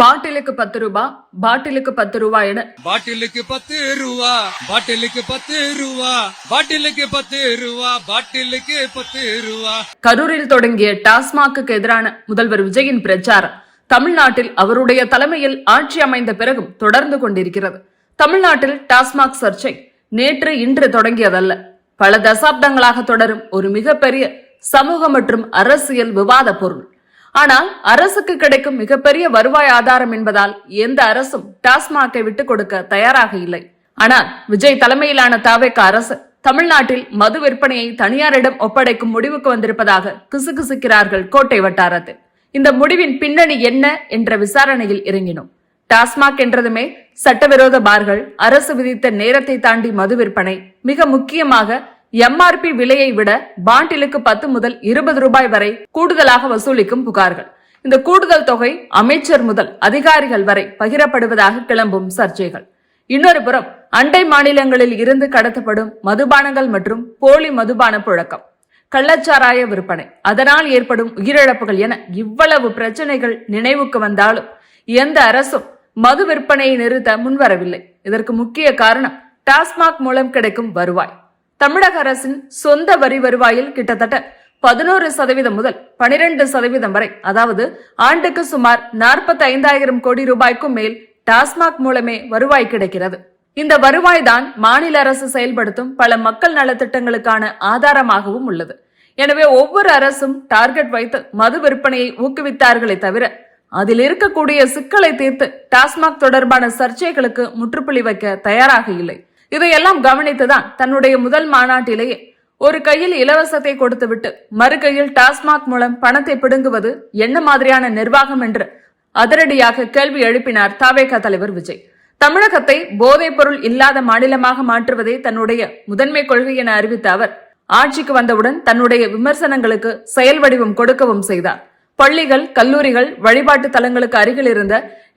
பாட்டிலுக்கு 10 ரூபா, பாட்டிலுக்கு 10 ரூபா என பாட்டிலுக்கு 10 ரூபா, பாட்டிலுக்கு 10 ரூபா, பாட்டிலுக்கு 10 ரூபா, பாட்டிலுக்கு 10 ரூபா. கரூரில் தொடங்கிய டாஸ்மாக்கு எதிரான முதல்வர் விஜயின் பிரச்சாரம் தமிழ்நாட்டில் அவருடைய தலைமையில் ஆட்சி அமைந்த பிறகும் தொடர்ந்து கொண்டிருக்கிறது. தமிழ்நாட்டில் டாஸ்மாக் சர்ச்சை நேற்று இன்று தொடங்கியதல்ல, பல தசாப்தங்களாக தொடரும் ஒரு மிகப்பெரிய சமூக மற்றும் அரசியல் விவாத பொருள். ஆனால் அரசுக்கு கிடைக்கும் மிகப்பெரிய வருவாய் ஆதாரம் என்பதால் எந்த அரசும் டாஸ்மாகை விட்டுக் கொடுக்க தயாராக இல்லை. ஆனால் விஜய் தலைமையிலான தாவேக அரசு தமிழ்நாட்டில் மது விற்பனையை தனியாரிடம் ஒப்படைக்கும் முடிவுக்கு வந்திருப்பதாக கிசுகிசுக்கிறார்கள் கோட்டை வட்டாரத்தில். இந்த முடிவின் பின்னணி என்ன என்ற விசாரணையில் இறங்கினோம். டாஸ்மாக் என்றதுமே சட்டவிரோத பார்கள், அரசு விதித்த நேரத்தை தாண்டி மது விற்பனை, மிக முக்கியமாக MRP விலையை விட பாட்டிலுக்கு 10 முதல் 20 ரூபாய் வரை கூடுதலாக வசூலிக்கும் புகார்கள். இந்த கூடுதல் தொகை அமைச்சர் முதல் அதிகாரிகள் வரை பகிரப்படுவதாக கிளம்பும் சர்ச்சைகள். இன்னொரு புறம் அண்டை மாநிலங்களில் இருந்து கடத்தப்படும் மதுபானங்கள் மற்றும் போலி மதுபான புழக்கம், கள்ளச்சாராய விற்பனை, அதனால் ஏற்படும் உயிரிழப்புகள் என இவ்வளவு பிரச்சனைகள் நினைவுக்கு வந்தாலும் எந்த அரசும் மது விற்பனையை நிறுத்த முன்வரவில்லை. இதற்கு முக்கிய காரணம் டாஸ்மாக் மூலம் கிடைக்கும் வருவாய். தமிழக அரசின் சொந்த வரி வருவாயில் கிட்டத்தட்ட 11% முதல் 12% வரை, அதாவது ஆண்டுக்கு சுமார் 45,000 கோடி ரூபாய்க்கும் மேல் டாஸ்மாக் மூலமே வருவாய் கிடைக்கிறது. இந்த வருவாய் தான் மாநில அரசு செயல்படுத்தும் பல மக்கள் நலத்திட்டங்களுக்கான ஆதாரமாகவும் உள்ளது. எனவே ஒவ்வொரு அரசும் டார்கெட் வைத்து மது விற்பனையை ஊக்குவித்தார்களே தவிர அதில் இருக்கக்கூடிய சிக்கலை தீர்த்து டாஸ்மாக் தொடர்பான சர்ச்சைகளுக்கு முற்றுப்புள்ளி வைக்க தயாராக இல்லை. இதையெல்லாம் கவனித்துதான் தன்னுடைய முதல் மாநாட்டிலேயே ஒரு கையில் இலவசத்தை கொடுத்துவிட்டு மறு கையில் டாஸ்மாக் மூலம் பணத்தை பிடுங்குவது என்ன மாதிரியான நிர்வாகம் என்று அதிரடியாக கேள்வி எழுப்பினார் தாவேக தலைவர் விஜய். தமிழகத்தை போதைப் பொருள் இல்லாத மாநிலமாக மாற்றுவதே தன்னுடைய முதன்மை கொள்கை என அறிவித்த அவர் ஆட்சிக்கு வந்தவுடன் தன்னுடைய விமர்சனங்களுக்கு செயல் வடிவம் கொடுக்கவும் செய்தார். பள்ளிகள், கல்லூரிகள், வழிபாட்டு தலங்களுக்கு அருகில் இருந்த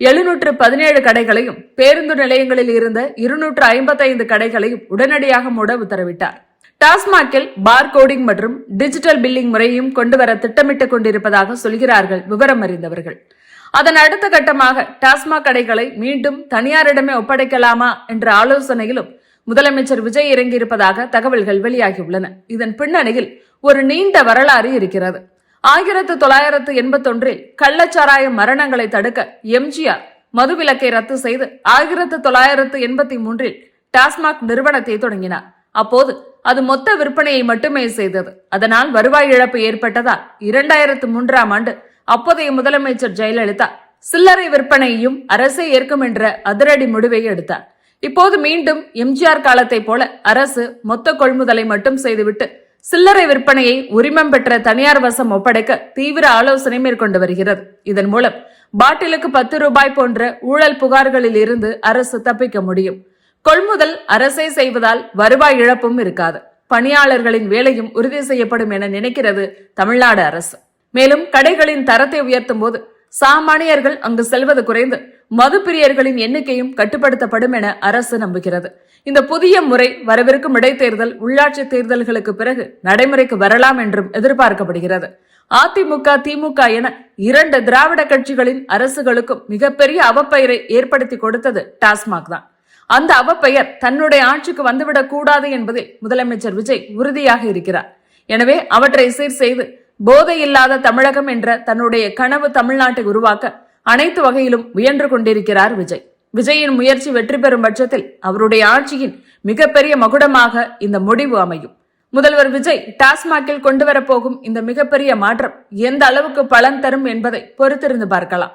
717 கடைகளையும், பேருந்து நிலையங்களில் இருந்த 255 கடைகளையும் உடனடியாக மூட உத்தரவிட்டார். டாஸ்மாகில் பார் கோடிங் மற்றும் டிஜிட்டல் பில்லிங் முறையையும் கொண்டுவர திட்டமிட்டுக் கொண்டிருப்பதாக சொல்கிறார்கள் விவரம் அறிந்தவர்கள். அதன் அடுத்த கட்டமாக டாஸ்மாக் கடைகளை மீண்டும் தனியாரிடமே ஒப்படைக்கலாமா என்ற ஆலோசனையிலும் முதலமைச்சர் விஜய் இறங்கியிருப்பதாக தகவல்கள் வெளியாகியுள்ளன. இதன் பின்னணியில் ஒரு நீண்ட வரலாறு இருக்கிறது. 1981 கள்ளச்சாராய மரணங்களை தடுக்க எம்ஜிஆர் மதுவிலக்கை ரத்து செய்து 1983 டாஸ்மாக் நிறுவனத்தை தொடங்கினார். அப்போது அது மொத்த விற்பனையை மட்டுமே செய்தது. அதனால் வருவாய் இழப்பு ஏற்பட்டதால் 2003ஆம் ஆண்டு அப்போதைய முதலமைச்சர் ஜெயலலிதா சில்லறை விற்பனையையும் அரசே ஏற்கும் என்ற அதிரடி முடிவை எடுத்தார். இப்போது மீண்டும் எம்ஜிஆர் காலத்தை போல அரசு மொத்த கொள்முதலை மட்டும் செய்துவிட்டு சில்லறை விற்பனையை உரிமம் பெற்ற தனியார் வசம் ஒப்படைக்க தீவிர ஆலோசனை மேற்கொண்டு வருகிறது. இதன் மூலம் பாட்டிலுக்கு 10 ரூபாய் போன்ற ஊழல் புகார்களில் இருந்து அரசு தப்பிக்க முடியும். கொள்முதல் அரசே செய்வதால் வருவாய் இழப்பும் இருக்காது, பணியாளர்களின் வேலையும் உறுதி செய்யப்படும் என நினைக்கிறது தமிழ்நாடு அரசு. மேலும் கடைகளின் தரத்தை உயர்த்தும் போது சாமானியர்கள் அங்கு செல்வது குறைந்து மது பிரியர்களின் எண்ணிக்கையும் கட்டுப்படுத்தப்படும் என அரசு நம்புகிறது. இந்த புதிய முறை வரவிருக்கும் இடைத்தேர்தல், உள்ளாட்சி தேர்தல்களுக்கு பிறகு நடைமுறைக்கு வரலாம் என்றும் எதிர்பார்க்கப்படுகிறது. அதிமுக, திமுக என 2 திராவிட கட்சிகளின் அரசுகளுக்கும் மிகப்பெரிய அவப்பெயரை ஏற்படுத்தி கொடுத்தது டாஸ்மாக் தான். அந்த அவப்பெயர் தன்னுடைய ஆட்சிக்கு வந்துவிடக் கூடாது என்பதில் முதலமைச்சர் விஜய் உறுதியாக இருக்கிறார். எனவே அவற்றை சீர் செய்து போதை இல்லாத தமிழகம் என்ற தன்னுடைய கனவு தமிழ்நாட்டை உருவாக்க அனைத்து வகையிலும் முயன்று கொண்டிருக்கிறார் விஜய். விஜயின் முயற்சி வெற்றி பெறும் பட்சத்தில் அவருடைய ஆட்சியின் மிகப்பெரிய மகுடமாக இந்த முடிவு அமையும். முதல்வர் விஜய் டாஸ்மாகில் கொண்டு வரப்போகும் இந்த மிகப்பெரிய மாற்றம் எந்த அளவுக்கு பலன் தரும் என்பதை பொறுத்திருந்து பார்க்கலாம்.